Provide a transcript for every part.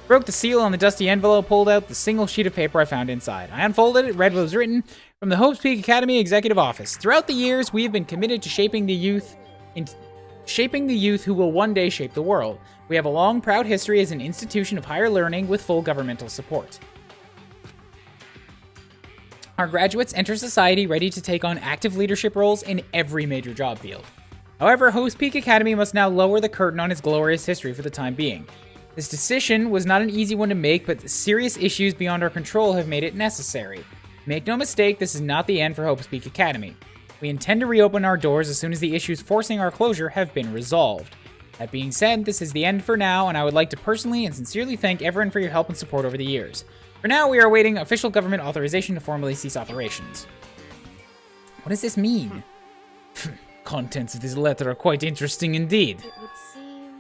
Broke the seal on the dusty envelope, pulled out the single sheet of paper I found inside. I unfolded it, read what was written from the Hope's Peak Academy Executive Office. Throughout the years, we have been committed to shaping the youth who will one day shape the world. We have a long, proud history as an institution of higher learning with full governmental support. Our graduates enter society ready to take on active leadership roles in every major job field. However, Hope's Peak Academy must now lower the curtain on its glorious history for the time being. This decision was not an easy one to make, but serious issues beyond our control have made it necessary. Make no mistake, this is not the end for Hope's Peak Academy. We intend to reopen our doors as soon as the issues forcing our closure have been resolved. That being said, this is the end for now, and I would like to personally and sincerely thank everyone for your help and support over the years. For now, we are awaiting official government authorization to formally cease operations. What does this mean? Contents of this letter are quite interesting indeed.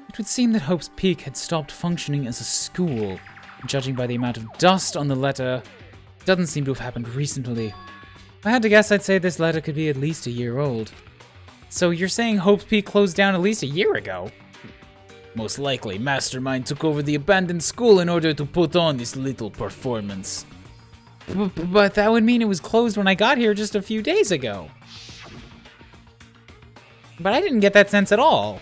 It would seem that Hope's Peak had stopped functioning as a school. Judging by the amount of dust on the letter, it doesn't seem to have happened recently. If I had to guess, I'd say this letter could be at least a year old. So you're saying Hope's Peak closed down at least a year ago? Most likely, Mastermind took over the abandoned school in order to put on this little performance. But that would mean it was closed when I got here just a few days ago. But I didn't get that sense at all.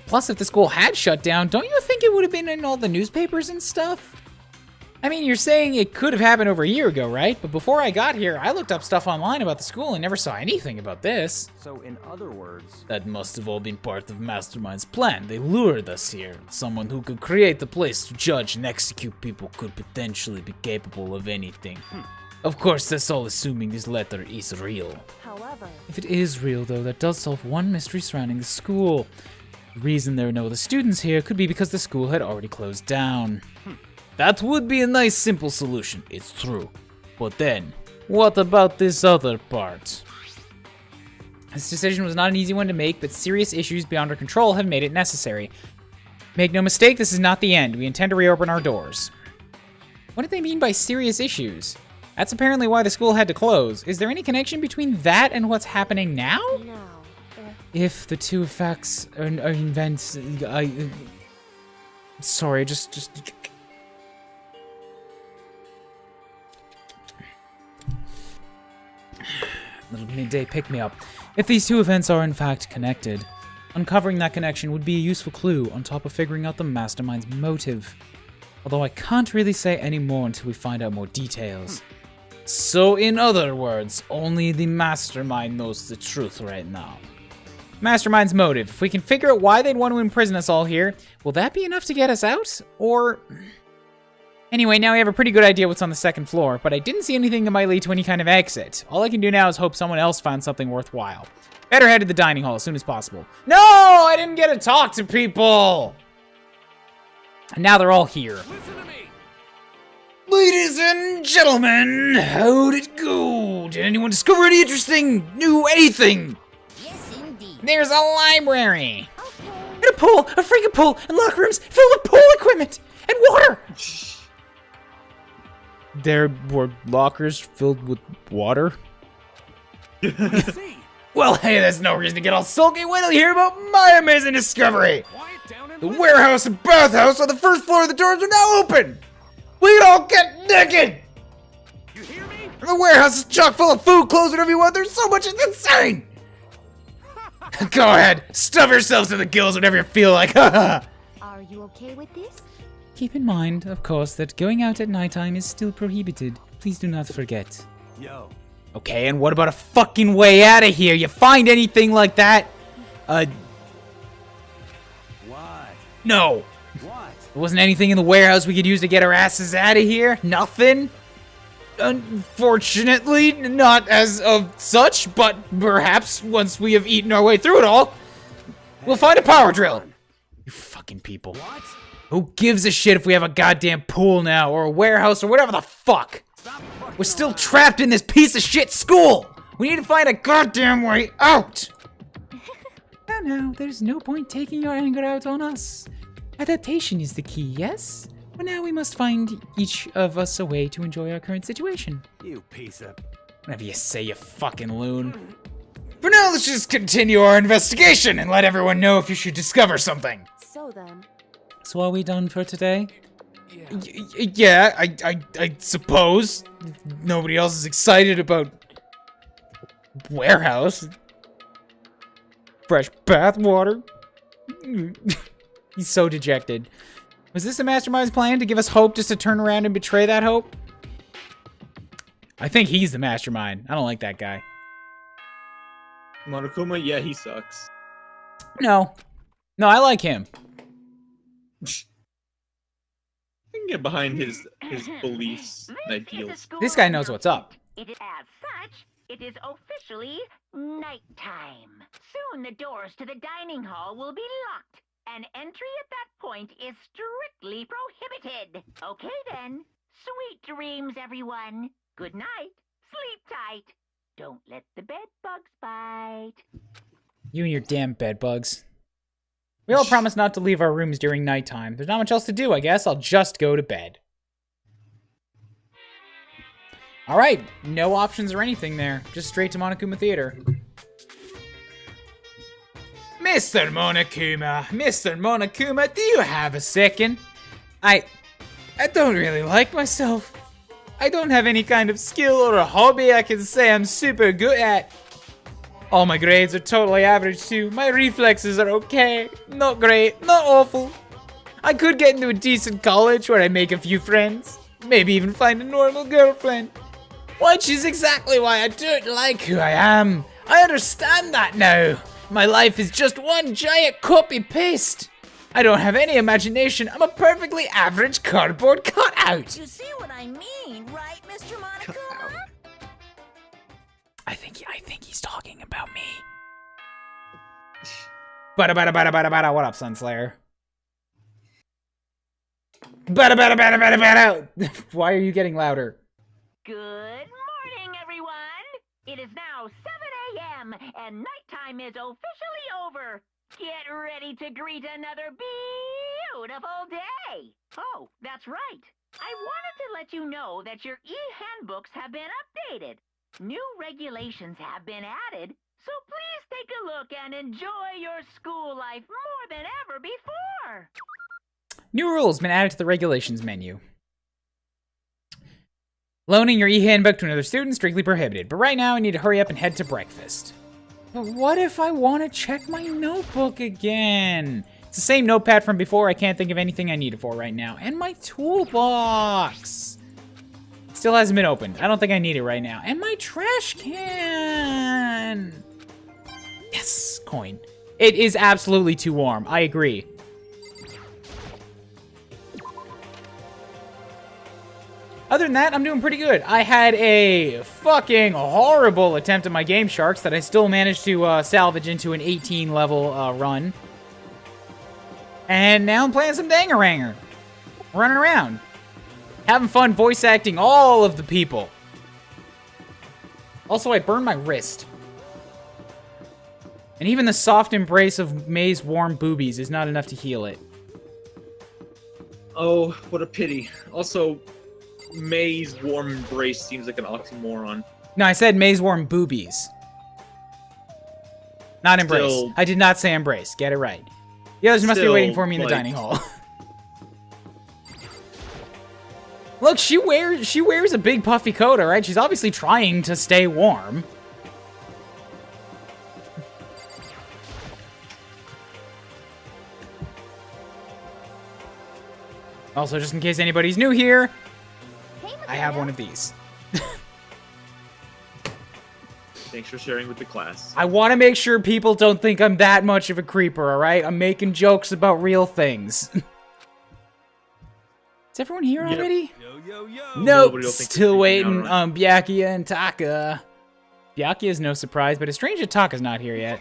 Plus, if the school had shut down, don't you think it would have been in all the newspapers and stuff? I mean, you're saying it could have happened over a year ago, right? But before I got here, I looked up stuff online about the school and never saw anything about this. So in other words... That must have all been part of Mastermind's plan. They lured us here. Someone who could create the place to judge and execute people could potentially be capable of anything. Of course, that's all assuming this letter is real. However, If it is real, though, that does solve one mystery surrounding the school. The reason there are no other students here could be because the school had already closed down. That would be a nice simple solution, it's true. But then, what about this other part? This decision was not an easy one to make, but serious issues beyond our control have made it necessary. Make no mistake, this is not the end. We intend to reopen our doors. What did they mean by serious issues? That's apparently why the school had to close. Is there any connection between that and what's happening now? no. If the two facts are events, sorry, just... Little midday pick-me-up. If these two events are in fact connected, uncovering that connection would be a useful clue on top of figuring out the mastermind's motive. Although I can't really say any more until we find out more details. So in other words, only the mastermind knows the truth right now. Mastermind's motive. If we can figure out why they'd want to imprison us all here, will that be enough to get us out? Or... Anyway, now we have a pretty good idea what's on the second floor, but I didn't see anything that might lead to any kind of exit. All I can do now is hope someone else finds something worthwhile. Better head to the dining hall as soon as possible. No! I didn't get to talk to people! And now they're all here. Listen to me! Ladies and gentlemen, how'd it go? Did anyone discover any interesting, new anything? Yes, indeed. There's a library! Okay. And a pool! A freaking pool! And locker rooms filled with pool equipment! And water! There were lockers filled with water? See! Well, hey, there's no reason to get all sulky. Wait till you hear about my amazing discovery. Quiet down and The listen. warehouse and bathhouse on the first floor of the doors are now open. We can all get naked. You hear me? The warehouse is chock full of food, clothes, whatever you want. There's so much, it's insane. Go ahead, stuff yourselves to the gills whenever you feel like. Are you okay with this? Keep in mind, of course, that going out at nighttime is still prohibited. Please do not forget. Yo. Okay, and what about a fucking way out of here? You find anything like that? What? No. What? There wasn't anything in the warehouse we could use to get our asses out of here? Nothing? Unfortunately, not as of such, but perhaps once we have eaten our way through it all, we'll find a power drill. You fucking people. What? Who gives a shit if we have a goddamn pool now, or a warehouse, or whatever the fuck? Stop fucking We're still around. trapped in this piece of shit school! We need to find a goddamn way out! Now, there's no point taking your anger out on us. Adaptation is the key, yes? But now we must find each of us a way to enjoy our current situation. You piece of... Whatever you say, you fucking loon. For now, let's just continue our investigation and let everyone know if you should discover something. So then, So are we done for today? Yeah, I suppose. Nobody else is excited about warehouse. Fresh bath water. He's so dejected. Was this the mastermind's plan to give us hope just to turn around and betray that hope? I think he's the mastermind. I don't like that guy. Monokuma, yeah, he sucks. No. No, I like him. I can get behind his beliefs and ideals. This guy knows what's up. It is as such, it is officially nighttime. Soon the doors to the dining hall will be locked, and entry at that point is strictly prohibited. Okay then. Sweet dreams, everyone. Good night. Sleep tight. Don't let the bed bugs bite. You and your damn bed bugs. We all promised not to leave our rooms during nighttime. There's not much else to do, I guess. I'll just go to bed. Alright, no options or anything there. Just straight to Monokuma Theater. Mr. Monokuma, do you have a second? I don't really like myself. I don't have any kind of skill or a hobby I can say I'm super good at. All my grades are totally average too. My reflexes are okay. Not great, not awful. I could get into a decent college where I make a few friends. Maybe even find a normal girlfriend. Which is exactly why I don't like who I am. I understand that now. My life is just one giant copy-paste. I don't have any imagination. I'm a perfectly average cardboard cutout. You see what I mean, right, Mr. Monokuma? I think he's talking about me. Bada bada bada bada bada. What up, Sunslayer? Bada bada bada bada bada. Why are you getting louder? Good morning, everyone. It is now 7 a.m. and nighttime is officially over. Get ready to greet another beautiful day. Oh, that's right. I wanted to let you know that your e-handbooks have been updated. New regulations have been added, so please take a look and enjoy your school life more than ever before. New rules been added to the regulations menu. Loaning your e-handbook to another student strictly prohibited, but right now I need to hurry up and head to breakfast. But what if I want to check my notebook again? It's the same notepad from before. I can't think of anything I need it for right now. And my toolbox still hasn't been opened. I don't think I need it right now. And my trash can. Yes, coin. It is absolutely too warm. I agree. Other than that, I'm doing pretty good. I had a fucking horrible attempt at my Game Sharks that I still managed to salvage into an 18 level run. And now I'm playing some Danganronpa. Running around. Having fun voice acting all of the people. Also, I burned my wrist. And even the soft embrace of May's warm boobies is not enough to heal it. Oh, what a pity. Also, May's warm embrace seems like an oxymoron. No, I said May's warm boobies. Not embrace. Still- I did not say embrace. Get it right. The others must be Still, waiting for me in the like- dining hall. Look, she wears a big puffy coat, alright? She's obviously trying to stay warm. Also, just in case anybody's new here, Hey, I have one of these. Thanks for sharing with the class. I want to make sure people don't think I'm that much of a creeper, alright? I'm making jokes about real things. Is everyone here Yep. already? Yo, yo, yo. Nope, Nobody will think still you're freaking waiting out, on Byakuya and Taka. Byakuya is no surprise, but it's strange that Taka's not here yet.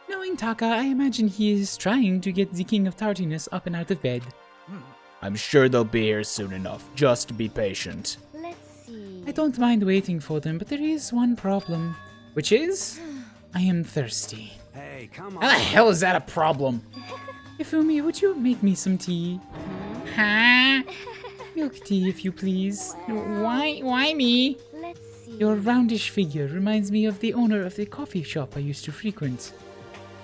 Knowing Taka, I imagine he is trying to get the King of Tardiness up and out of bed. I'm sure they'll be here soon enough. Just be patient. Let's see. I don't mind waiting for them, but there is one problem. Which is, I am thirsty. Hey, come on. How the hell is that a problem? Hifumi, would you make me some tea? Huh? Milk tea, if you please. Why me? Let's see. Your roundish figure reminds me of the owner of the coffee shop I used to frequent.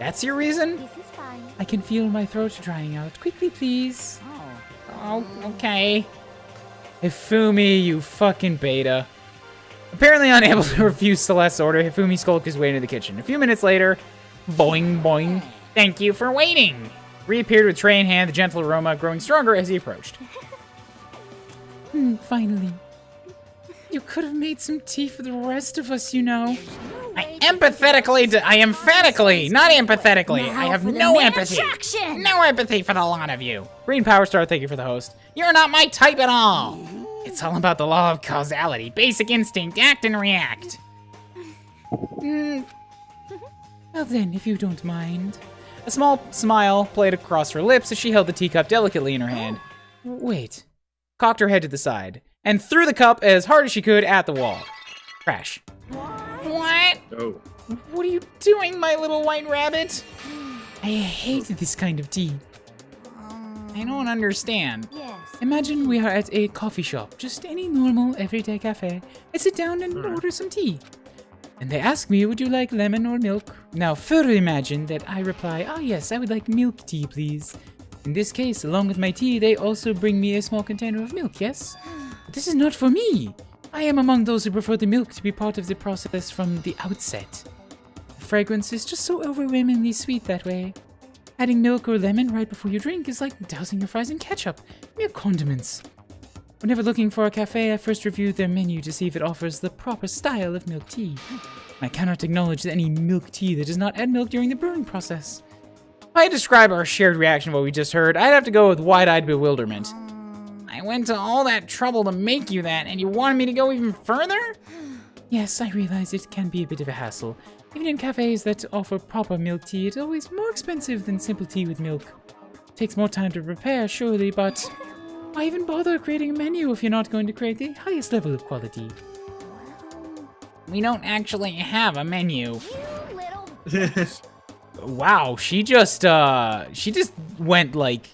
That's your reason? This is fine. I can feel my throat drying out. Quickly, please. Oh, okay. Hifumi, you fucking beta. Apparently unable to refuse Celeste's order, Hifumi skulked his way into the kitchen. A few minutes later, boing, boing. Thank you for waiting. Reappeared with tray in hand, the gentle aroma growing stronger as he approached. Finally. You could have made some tea for the rest of us, you know. I emphatically, not empathetically. I have no empathy. No empathy for the lot of you. Green Power Star, thank you for the host. You're not my type at all. It's all about the law of causality, basic instinct, act and react. Well then, if you don't mind. A small smile played across her lips as she held the teacup delicately in her hand. Wait. Cocked her head to the side, and threw the cup as hard as she could at the wall. Crash. What? Oh. What are you doing, my little white rabbit? I hate this kind of tea. I don't understand. Yes. Imagine we are at a coffee shop, just any normal everyday cafe. I sit down and order some tea. And they ask me, would you like lemon or milk? Now further imagine that I reply, oh yes, I would like milk tea, please. In this case, along with my tea, they also bring me a small container of milk, yes? But this is not for me. I am among those who prefer the milk to be part of the process from the outset. The fragrance is just so overwhelmingly sweet that way. Adding milk or lemon right before you drink is like dousing your fries in ketchup. Mere condiments. Whenever looking for a cafe, I first review their menu to see if it offers the proper style of milk tea. I cannot acknowledge any milk tea that does not add milk during the brewing process. If I describe our shared reaction to what we just heard, I'd have to go with wide-eyed bewilderment. I went to all that trouble to make you that, and you wanted me to go even further? Yes, I realize it can be a bit of a hassle. Even in cafes that offer proper milk tea, it's always more expensive than simple tea with milk. It takes more time to prepare, surely, but why even bother creating a menu if you're not going to create the highest level of quality? We don't actually have a menu. You little Wow, she just went, like,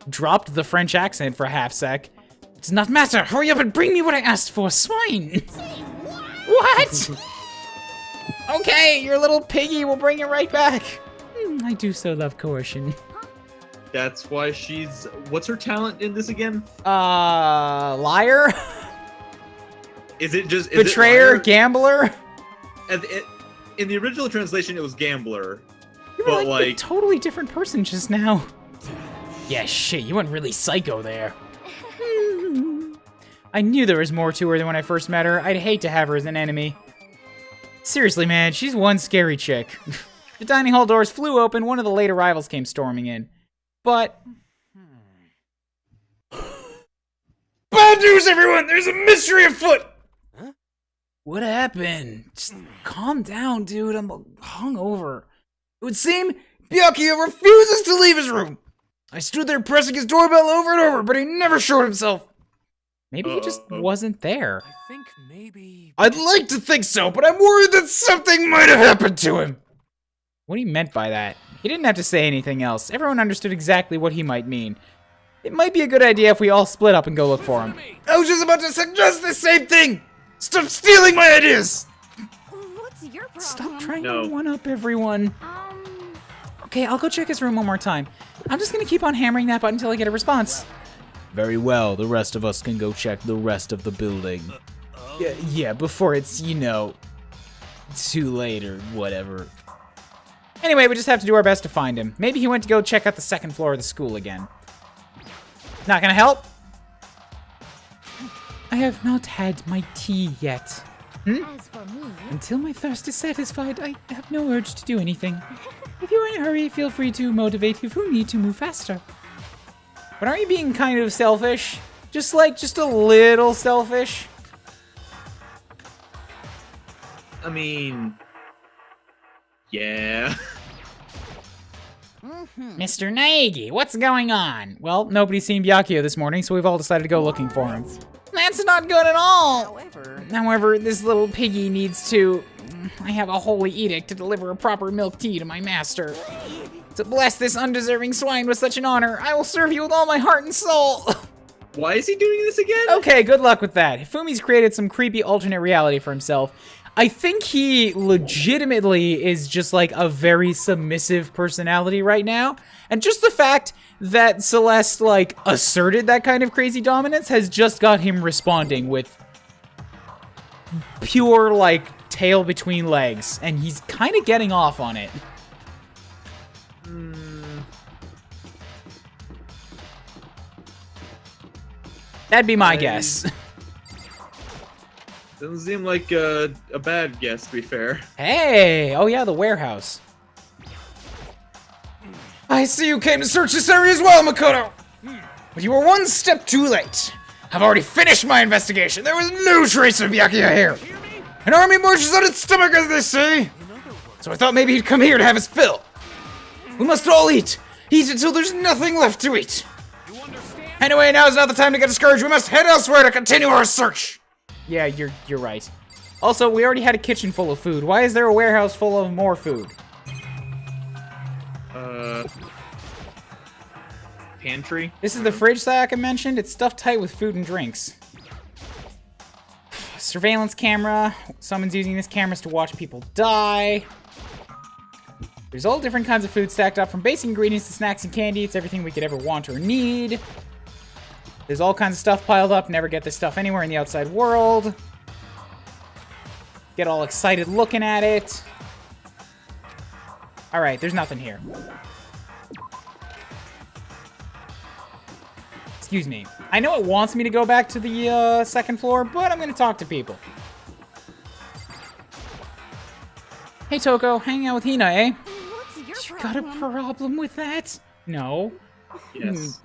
dropped the French accent for a half sec. It does not matter, hurry up and bring me what I asked for, swine! What? Okay, your little piggy will bring it right back. I do so love coercion. That's why she's... What's her talent in this again? Liar? Is it just... Is Betrayer? it liar? Gambler? In the original translation, it was gambler. You were But, like a like... totally different person just now. Yeah, shit, you went really psycho there. I knew there was more to her than when I first met her. I'd hate to have her as an enemy. Seriously, man, she's one scary chick. The dining hall doors flew open, one of the late arrivals came storming in. But... Bad news, everyone! There's a mystery afoot! Huh? What happened? Just calm down, dude. I'm hungover. It would seem Byakuya refuses to leave his room. I stood there pressing his doorbell over and over, but he never showed himself. Maybe he just wasn't there. I think maybe... I'd like to think so, but I'm worried that something might have happened to him. What he meant by that? He didn't have to say anything else. Everyone understood exactly what he might mean. It might be a good idea if we all split up and go look for him. I was just about to suggest the same thing! Stop stealing my ideas! What's your problem? Stop trying No. to one-up everyone. Okay, I'll go check his room one more time. I'm just gonna keep on hammering that button until I get a response. Very well, the rest of us can go check the rest of the building. Yeah, before it's, you know, Too late or whatever. Anyway, we just have to do our best to find him. Maybe he went to go check out the second floor of the school again. Not gonna help? I have not had my tea yet. As for me, Until my thirst is satisfied, I have no urge to do anything. If you're in a hurry, feel free to motivate Hifumi to move faster. But aren't you being kind of selfish? Just a little selfish? I mean... Yeah. Mr. Naegi, what's going on? Well, nobody's seen Byakuya this morning, so we've all decided to go looking for him. That's not good at all! However, this little piggy needs to... I have a holy edict to deliver a proper milk tea to my master. To bless this undeserving swine with such an honor, I will serve you with all my heart and soul! Why is he doing this again? Okay, good luck with that. Hifumi's created some creepy alternate reality for himself. I think he legitimately is just like a very submissive personality right now. And just the fact that Celeste like asserted that kind of crazy dominance has just got him responding with pure like tail between legs. And he's kind of getting off on it. That'd be my guess. Doesn't seem like a bad guess, to be fair. Hey! Oh yeah, the warehouse. I see you came to search this area as well, Makoto! But you were one step too late. I've already finished my investigation. There was no trace of Byakuya here. An army marches on its stomach, as they say. So I thought maybe he'd come here to have his fill. We must all eat. Eat until there's nothing left to eat. Anyway, now's not the time to get discouraged. We must head elsewhere to continue our search. Yeah, you're right. Also, we already had a kitchen full of food. Why is there a warehouse full of more food? Pantry? This is the fridge that I mentioned. It's stuffed tight with food and drinks. Surveillance camera. Someone's using this cameras to watch people die. There's all different kinds of food stacked up, from basic ingredients to snacks and candy. It's everything we could ever want or need. There's all kinds of stuff piled up. Never get this stuff anywhere in the outside world. Get all excited looking at it. Alright, there's nothing here. Excuse me. I know it wants me to go back to the second floor, but I'm going to talk to people. Hey, Toko. Hanging out with Hina, eh? What's your You got a problem? problem with that? No. Yes.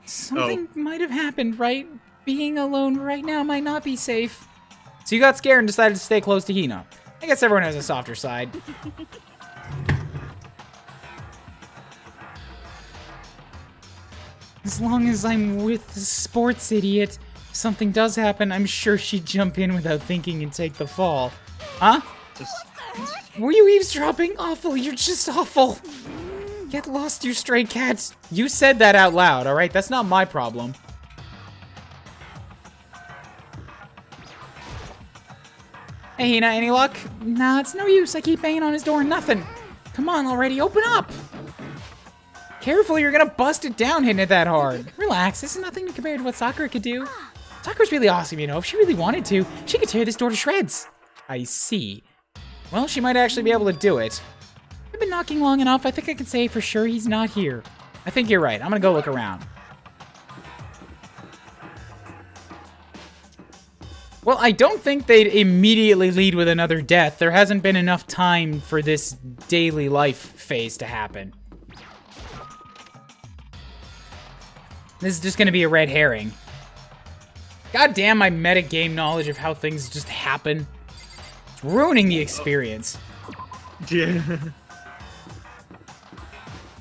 Something might have happened, right? Being alone right now might not be safe. So you got scared and decided to stay close to Hina. I guess everyone has a softer side. As long as I'm with the sports idiot, if something does happen, I'm sure she'd jump in without thinking and take the fall. Huh? Just Were you eavesdropping? Awful, you're just awful. Get lost, you stray cats. You said that out loud, alright? That's not my problem. Hey, Hina, any luck? Nah, it's no use. I keep banging on his door and nothing. Come on already, open up. Careful, you're gonna bust it down hitting it that hard. Relax, this is nothing compared to what Sakura could do. Sakura's really awesome, you know. If she really wanted to, she could tear this door to shreds. I see. Well, she might actually be able to do it. I've been knocking long enough. I think I can say for sure he's not here. I think you're right. I'm gonna go look around. Well, I don't think they'd immediately lead with another death. There hasn't been enough time for this daily life phase to happen. This is just gonna be a red herring. God damn my metagame knowledge of how things just happen. It's ruining the experience. yeah.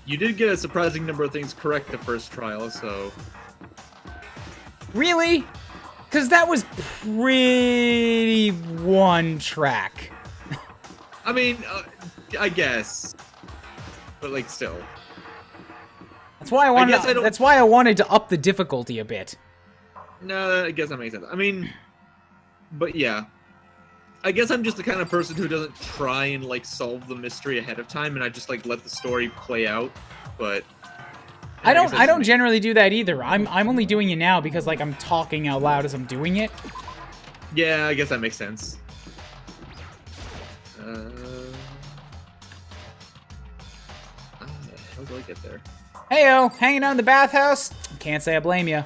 You did get a surprising number of things correct the first trial, so Really? Because that was pretty one track. I mean, I guess, but like still. That's why I wanted. guess I don't- That's why I wanted to up the difficulty a bit. No, I guess that makes sense. I mean, but yeah. I guess I'm just the kind of person who doesn't try and like solve the mystery ahead of time, and I just like let the story play out. But I guess don't. I don't generally do that either. I'm only doing it now because like I'm talking out loud as I'm doing it. Yeah, I guess that makes sense. How do I get there? Heyo, hanging out in the bathhouse. Can't say I blame you.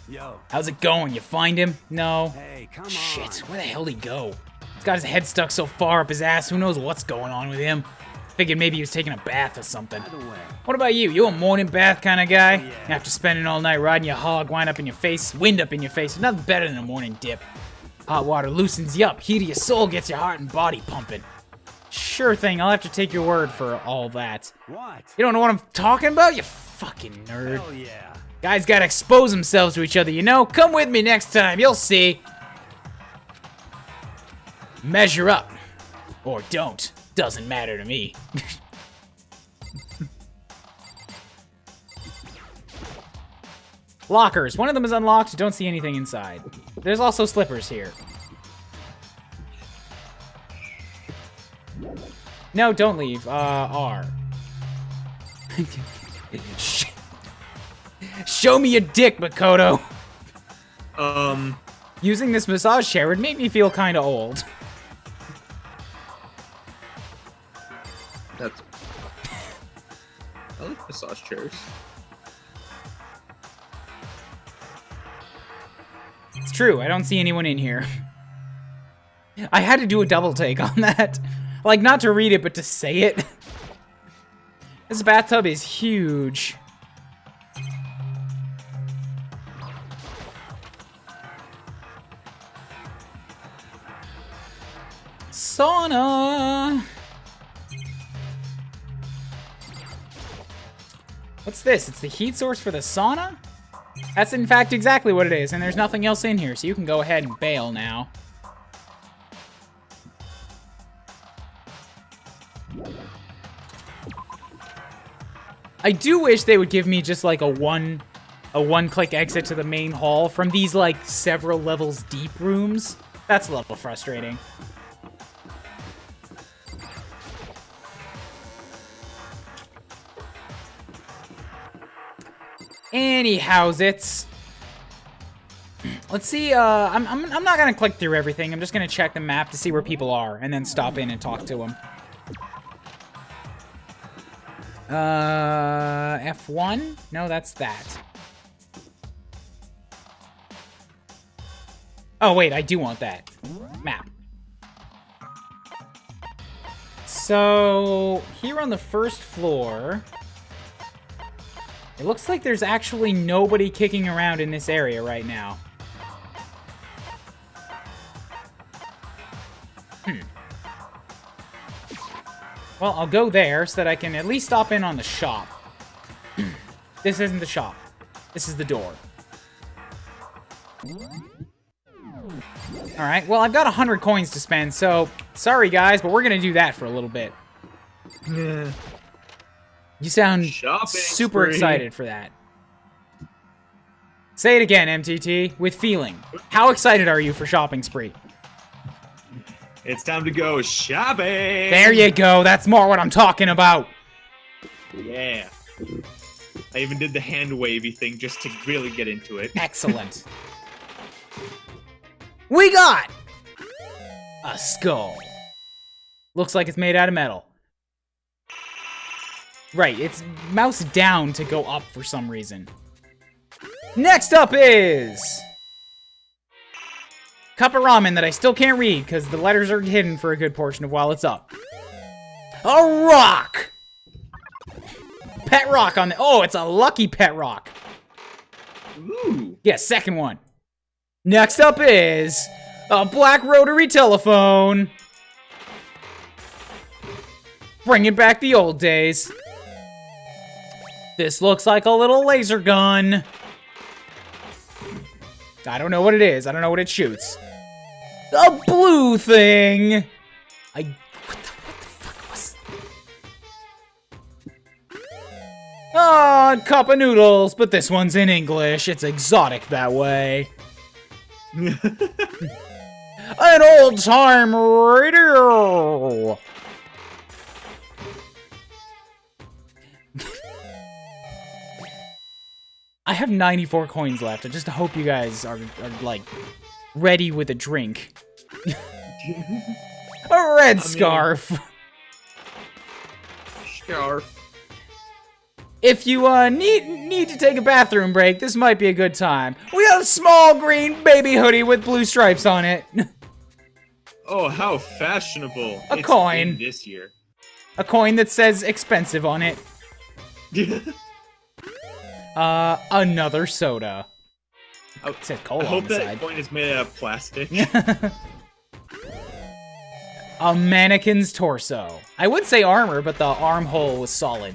Yo, How's it going? You find him? No. hey, come Shit, on. where the hell'd he go? He's got his head stuck so far up his ass. Who knows what's going on with him? Figured maybe he was taking a bath or something. By the way, What about you? You a morning bath kind of guy? yeah. After spending all night riding your hog, wind up in your face, wind up in your face. Nothing better than a morning dip. Hot water loosens you up, heat of your soul gets your heart and body pumping. Sure thing, I'll have to take your word for all that. what? You don't know what I'm talking about, you fucking nerd. Hell yeah. Guys gotta expose themselves to each other, you know? Come with me next time, you'll see. Measure up. Or don't. Doesn't matter to me. Lockers. One of them is unlocked. Don't see anything inside. There's also slippers here. No, don't leave. R. Show me your dick, Makoto. Using this massage chair would make me feel kind of old. That's. I like massage chairs. It's true, I don't see anyone in here. I had to do a double take on that. Like, not to read it, but to say it. This bathtub is huge. Sauna! What's this? It's the heat source for the sauna? That's in fact exactly what it is, and there's nothing else in here, so you can go ahead and bail now. I do wish they would give me just like a one-click exit to the main hall from these like several levels deep rooms. That's a little frustrating. Anyhows, let's see. I'm not gonna click through everything. I'm just gonna check the map to see where people are, and then stop in and talk to them. F1? No, that's that. Oh wait, I do want that map. So here on the first floor. It looks like there's actually nobody kicking around in this area right now. Well, I'll go there so that I can at least stop in on the shop. This isn't the shop. This is the door. Alright, well, I've got 100 coins to spend, so sorry guys, but we're gonna do that for a little bit. You sound super excited for that. Say it again, MTT, with feeling. How excited are you for shopping spree? It's time to go shopping! There you go, that's more what I'm talking about! Yeah. I even did the hand wavy thing just to really get into it. Excellent. We got a skull. Looks like it's made out of metal. Right, it's mouse down to go up for some reason. Next up is cup of ramen that I still can't read because the letters are hidden for a good portion of while it's up. A rock! Pet rock on the... Oh, it's a lucky pet rock. Ooh. Yeah, second one. Next up is a black rotary telephone. Bringing back the old days. This looks like a little laser gun. I don't know what it is. I don't know what it shoots. A blue thing. What the fuck was... Oh, a cup of noodles, but this one's in English. It's exotic that way. An old-time radio. I have 94 coins left. I just hope you guys are like, ready with a drink. A red scarf. Scarf. If you need to take a bathroom break, this might be a good time. We have a small green baby hoodie with blue stripes on it. Oh, how fashionable. A coin. In this year. A coin that says expensive on it. Another soda. It says cola I hope on the that side. coin is made out of plastic. A mannequin's torso. I would say armor, but the armhole was solid.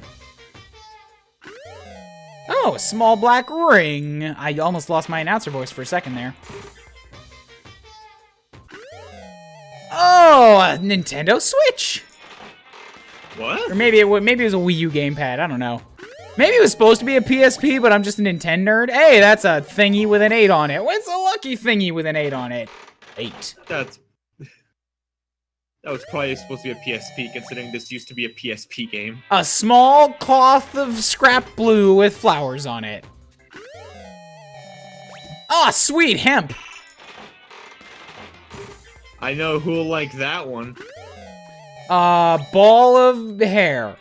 Oh, a small black ring. I almost lost my announcer voice for a second there. Oh, a Nintendo Switch. What? Or maybe it was a Wii U gamepad. I don't know. Maybe it was supposed to be a PSP, but I'm just a Nintendo nerd. Hey, that's a thingy with an 8 on it. What's a lucky thingy with an 8 on it? 8. That's... That was probably supposed to be a PSP, considering this used to be a PSP game. A small cloth of scrap blue with flowers on it. Ah, sweet hemp. I know who'll like that one. Ball of hair.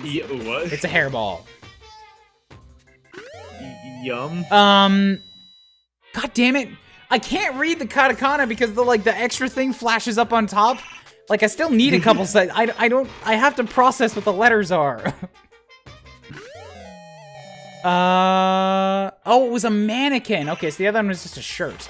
What? It's a hairball. Yum. God damn it. I can't read the katakana because the extra thing flashes up on top. Like, I still need a couple seconds. I have to process what the letters are. Oh, it was a mannequin. Okay, so the other one was just a shirt.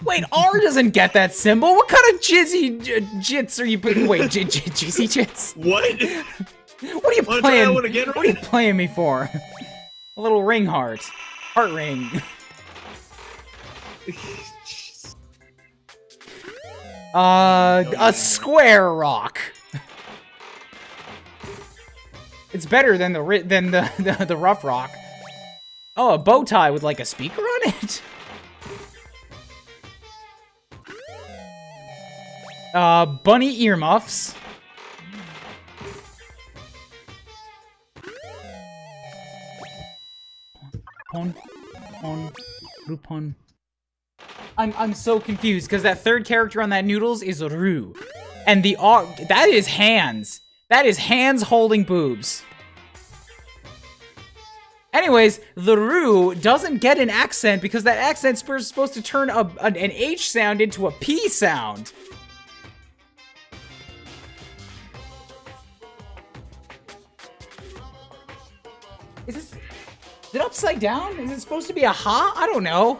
Wait, R doesn't get that symbol. What kind of jizzy jits are you putting? Wait, jizzy jits? What? What are you Wanna try playing? that one again, What are you playing me for? A little ring heart ring. A square rock. It's better than the rough rock. Oh, a bow tie with like a speaker on it. Bunny earmuffs. Rupon. I'm so confused because that third character on that noodles is Ru, and the R that is hands. That is hands holding boobs. Anyways, the Ru doesn't get an accent because that accent's supposed to turn an H sound into a P sound. Is it upside down? Is it supposed to be a ha? I don't know.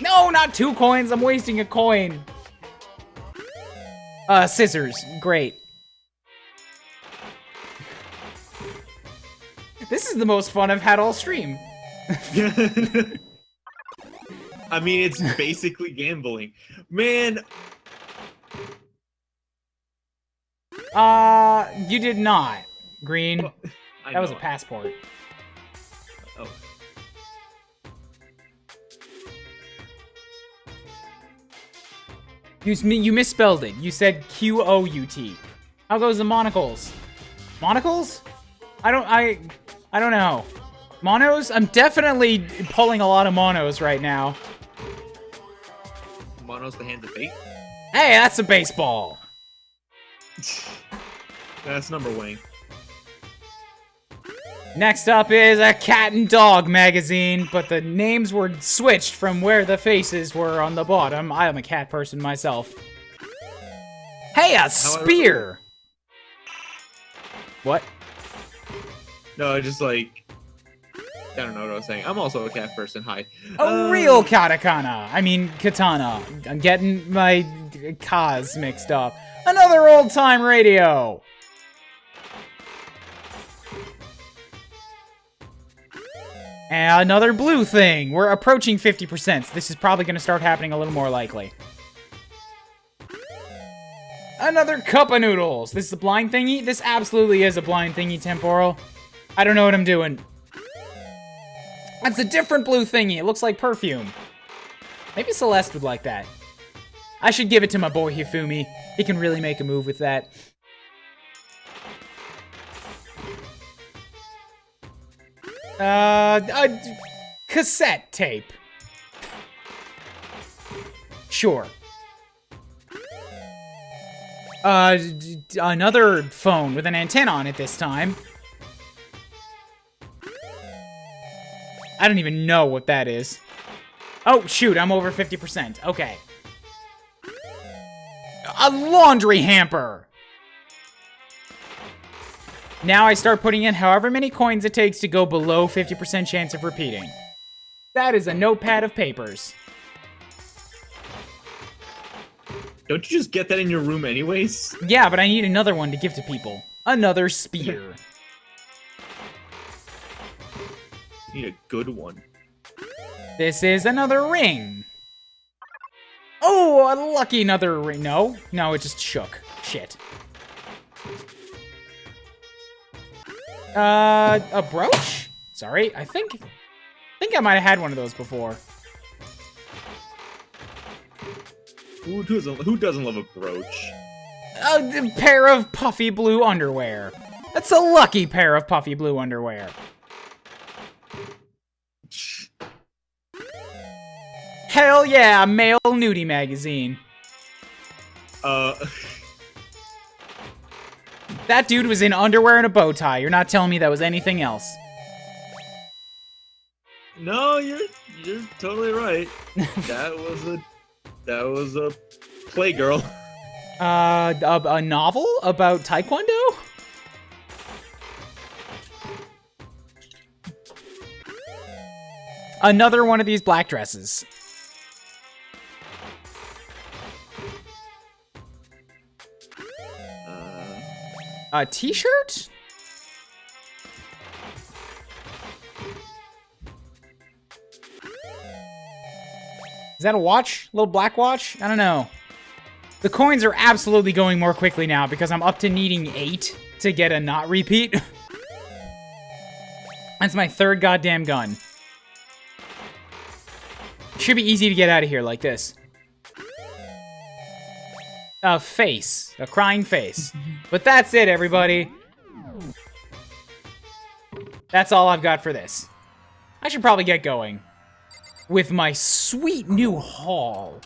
No, not 2 coins. I'm wasting a coin. Scissors. Great. This is the most fun I've had all stream. I mean, it's basically gambling. Man. You did not. Green. Well, that was a passport. Oh. You misspelled it. You said Q-O-U-T. How goes the monocles? Monocles? I don't know. Monos? I'm definitely pulling a lot of monos right now. Mono's the hands of fate? Hey, that's a baseball. That's number winning. Next up is a cat and dog magazine, but the names were switched from where the faces were on the bottom. I am a cat person myself. Hey, a spear! What? No, just like... I don't know what I was saying. I'm also a cat person. Hi. A real katakana. I mean, katana. I'm getting my kas mixed up. Another old-time radio. And another blue thing. We're approaching 50%. So this is probably going to start happening a little more likely. Another cup of noodles. This is a blind thingy? This absolutely is a blind thingy, temporal. I don't know what I'm doing. That's a different blue thingy. It looks like perfume. Maybe Celeste would like that. I should give it to my boy Hifumi. He can really make a move with that. A cassette tape. Sure. Another phone with an antenna on it this time. I don't even know what that is. Oh, shoot, I'm over 50%. Okay. A laundry hamper! Now I start putting in however many coins it takes to go below 50% chance of repeating. That is a notepad of papers. Don't you just get that in your room anyways? Yeah, but I need another one to give to people. Another spear. You need a good one. This is another ring. Oh, a lucky another ring. No, it just shook. Shit. A brooch? Sorry, I think I might have had one of those before. Who doesn't love a brooch? A pair of puffy blue underwear. That's a lucky pair of puffy blue underwear. Hell yeah, male nudie magazine. That dude was in underwear and a bow tie. You're not telling me that was anything else. No, you're totally right. That was a Playgirl. A novel about Taekwondo? Another one of these black dresses. A t-shirt? Is that a watch? A little black watch? I don't know. The coins are absolutely going more quickly now because I'm up to needing 8 to get a not repeat. That's my 3rd goddamn gun. Should be easy to get out of here like this. A face. A crying face. But that's it, everybody. That's all I've got for this. I should probably get going with my sweet new haul.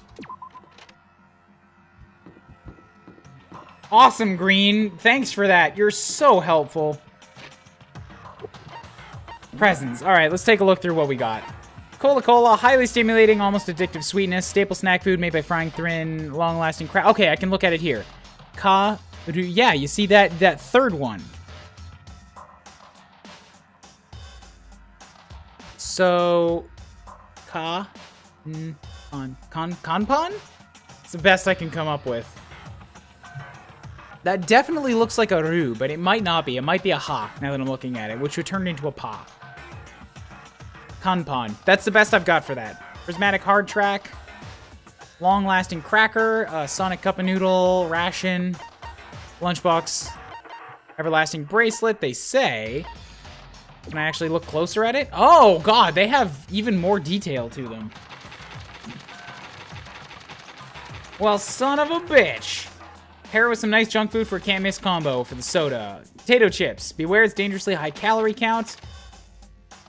Awesome, Green. Thanks for that. You're so helpful. Presents. All right, let's take a look through what we got. Cola, highly stimulating, almost addictive sweetness. Staple snack food made by frying thin, long-lasting crack. Okay, I can look at it here. Yeah, you see that 3rd one. So, Kanpan? It's the best I can come up with. That definitely looks like a Ru, but it might not be. It might be a Ha, now that I'm looking at it, which would turn into a Pa. Kanpan. That's the best I've got for that. Prismatic hard track. Long-lasting cracker. Sonic cup of noodle. Ration. Lunchbox. Everlasting bracelet, they say. Can I actually look closer at it? Oh, God, they have even more detail to them. Well, son of a bitch. Pair it with some nice junk food for a can't-miss combo for the soda. Potato chips. Beware its dangerously high calorie count.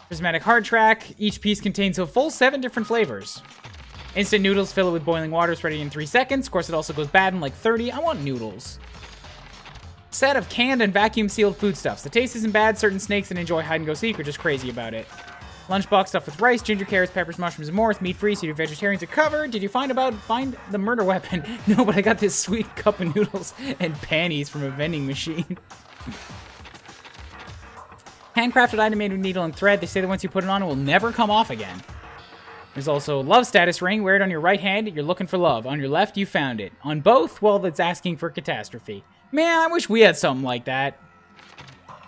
Prismatic hard track. Each piece contains a full 7 different flavors. Instant noodles. Fill it with boiling water. It's ready in 3 seconds. Of course, it also goes bad in like 30. I want noodles. Set of canned and vacuum-sealed foodstuffs. The taste isn't bad. Certain snakes that enjoy hide-and-go-seek are just crazy about it. Lunchbox stuffed with rice, ginger, carrots, peppers, mushrooms, and more. It's meat-free, so your vegetarians are covered. Did you find the murder weapon? No, but I got this sweet cup of noodles and panties from a vending machine. Handcrafted item made with needle and thread. They say that once you put it on, it will never come off again. There's also a love status ring. Wear it on your right hand. You're looking for love. On your left, you found it. On both, well, that's asking for catastrophe. Man, I wish we had something like that.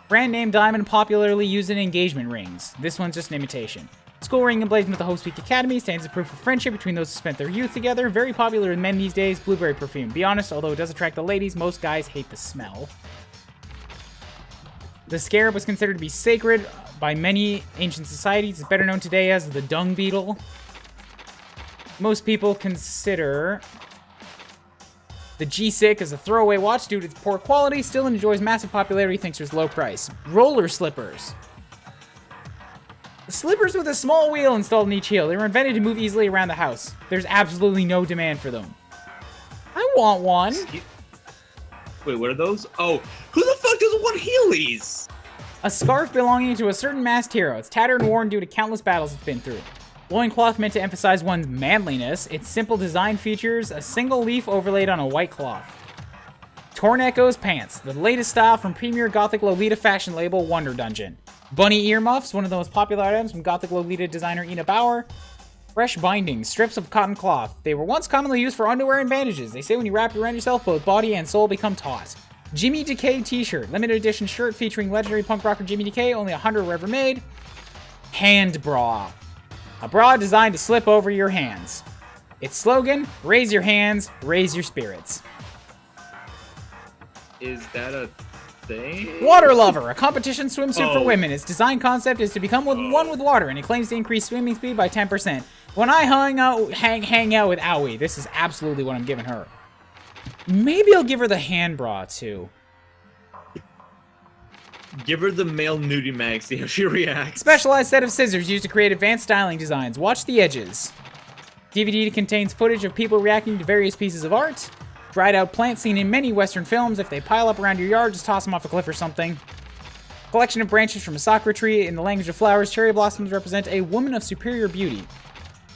Brand name diamond popularly used in engagement rings. This one's just an imitation. School ring emblazoned with the Hope's Peak Academy stands as proof of friendship between those who spent their youth together. Very popular with men these days. Blueberry perfume. Be honest, although it does attract the ladies, most guys hate the smell. The scarab was considered to be sacred by many ancient societies. It's better known today as the dung beetle. Most people consider the G-Sick as a throwaway watch due to its poor quality. Still enjoys massive popularity thanks to its low price. Roller slippers. The slippers with a small wheel installed in each heel. They were invented to move easily around the house. There's absolutely no demand for them. I want one. Wait, what are those? Oh, who the fuck doesn't want Heelys? A scarf belonging to a certain masked hero. It's tattered and worn due to countless battles it's been through. Loincloth meant to emphasize one's manliness. Its simple design features a single leaf overlaid on a white cloth. Torn Echoes pants. The latest style from premier Gothic Lolita fashion label Wonder Dungeon. Bunny earmuffs, one of the most popular items from Gothic Lolita designer Ina Bauer. Fresh bindings, strips of cotton cloth. They were once commonly used for underwear and bandages. They say when you wrap it around yourself, both body and soul become taut. Jimmy Decay t-shirt. Limited edition shirt featuring legendary punk rocker Jimmy Decay. Only 100 were ever made. Hand bra. A bra designed to slip over your hands. Its slogan, raise your hands, raise your spirits. Is that a thing? Water Lover, a competition swimsuit for Oh. women. Its design concept is to become one with water, and it claims to increase swimming speed by 10%. When I hang out with Aoi, this is absolutely what I'm giving her. Maybe I'll give her the hand bra, too. Give her the male nudie mag, see how she reacts. Specialized set of scissors used to create advanced styling designs. Watch the edges. DVD contains footage of people reacting to various pieces of art. Dried out plants seen in many Western films. If they pile up around your yard, just toss them off a cliff or something. Collection of branches from a sakura tree. In the language of flowers, cherry blossoms represent a woman of superior beauty.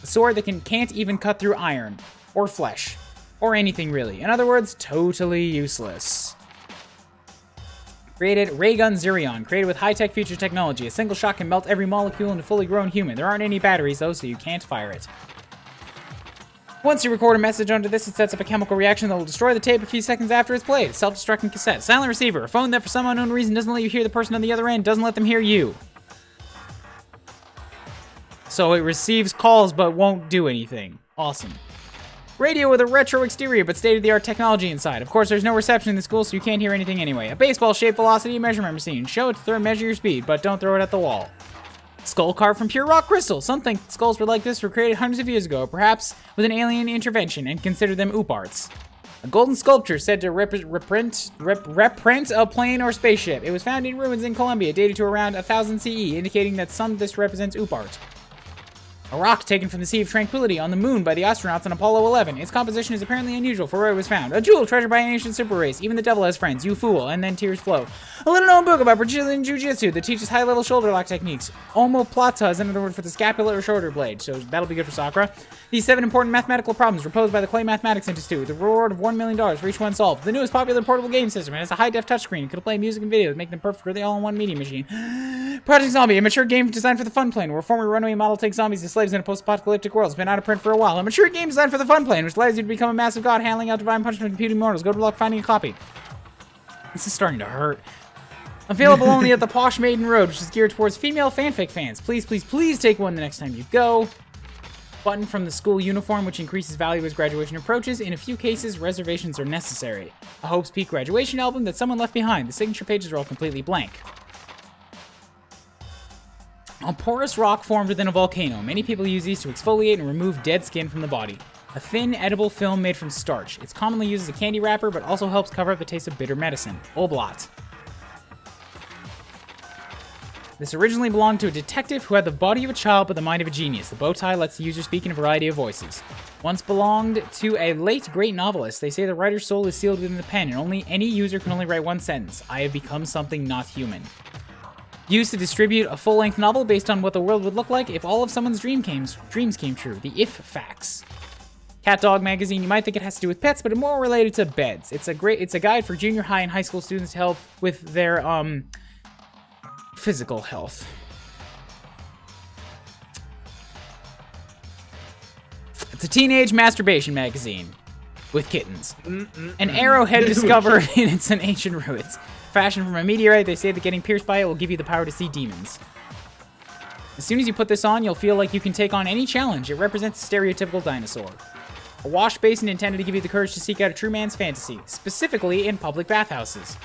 A sword that can't even cut through iron. Or flesh. Or anything really. In other words, totally useless. Created Raygun Zirion, created with high-tech future technology. A single shot can melt every molecule in a fully grown human. There aren't any batteries, though, so you can't fire it. Once you record a message onto this, it sets up a chemical reaction that will destroy the tape a few seconds after it's played. Self-destructing cassette. Silent receiver, a phone that for some unknown reason doesn't let you hear the person on the other end, doesn't let them hear you. So it receives calls but won't do anything. Awesome. Radio with a retro exterior but state-of-the-art technology inside. Of course, there's no reception in the school, so you can't hear anything anyway. A baseball-shaped velocity measurement machine. Show it to throw measure your speed, but don't throw it at the wall. Skull carved from pure rock crystal. Some think skulls were like this were created hundreds of years ago, perhaps with an alien intervention, and consider them oop arts. A golden sculpture said to reprint a plane or spaceship. It was found in ruins in Colombia, dated to around 1000 CE, indicating that this represents oop art. A rock taken from the Sea of Tranquility on the moon by the astronauts on Apollo 11. Its composition is apparently unusual for where it was found. A jewel treasured by an ancient super race. Even the devil has friends. You fool. And then tears flow. A little-known book about Brazilian Jiu-Jitsu that teaches high-level shoulder lock techniques. Omoplata is another word for the scapula or shoulder blade, so that'll be good for Sakura. These 7 important mathematical problems were posed by the Clay Mathematics Institute. The reward of $1 million for each one solved. The newest popular portable game system. It has a high-def touchscreen. You can play music and videos, make them perfect for the all-in-one media machine. Project Zombie, a mature game designed for the fun plane, where a former runaway model takes zombies as slaves in a post-apocalyptic world. It's been out of print for a while. A mature game designed for the fun plane, which allows you to become a massive god, handling out divine punishment to computing mortals. Good luck finding a copy. This is starting to hurt. Available only at the Posh Maiden Road, which is geared towards female fanfic fans. Please, please, please take one the next time you go. Button from the school uniform, which increases value as graduation approaches. In a few cases, reservations are necessary. A Hope's Peak graduation album that someone left behind. The signature pages are all completely blank. A porous rock formed within a volcano. Many people use these to exfoliate and remove dead skin from the body. A thin, edible film made from starch. It's commonly used as a candy wrapper, but also helps cover up the taste of bitter medicine. Oblot. This originally belonged to a detective who had the body of a child but the mind of a genius. The bow tie lets the user speak in a variety of voices. Once belonged to a late great novelist. They say the writer's soul is sealed within the pen, and any user can only write one sentence. I have become something not human. Used to distribute a full-length novel based on what the world would look like if all of someone's dreams came true. The If Facts. Cat Dog magazine. You might think it has to do with pets, but it's more related to beds. It's a guide for junior high and high school students to help with their physical health. It's a teenage masturbation magazine with kittens. An arrowhead discovered in its ancient ruins. Fashioned from a meteorite, they say that getting pierced by it will give you the power to see demons. As soon as you put this on, you'll feel like you can take on any challenge. It represents a stereotypical dinosaur. A wash basin intended to give you the courage to seek out a true man's fantasy, specifically in public bathhouses.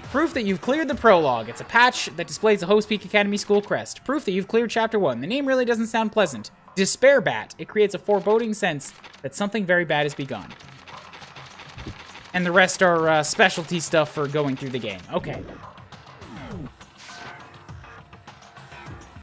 Proof that you've cleared the prologue. It's a patch that displays the Hope's Peak Academy school crest. Proof that you've cleared Chapter 1. The name really doesn't sound pleasant. Despair Bat. It creates a foreboding sense that something very bad has begun. And the rest are specialty stuff for going through the game. Okay.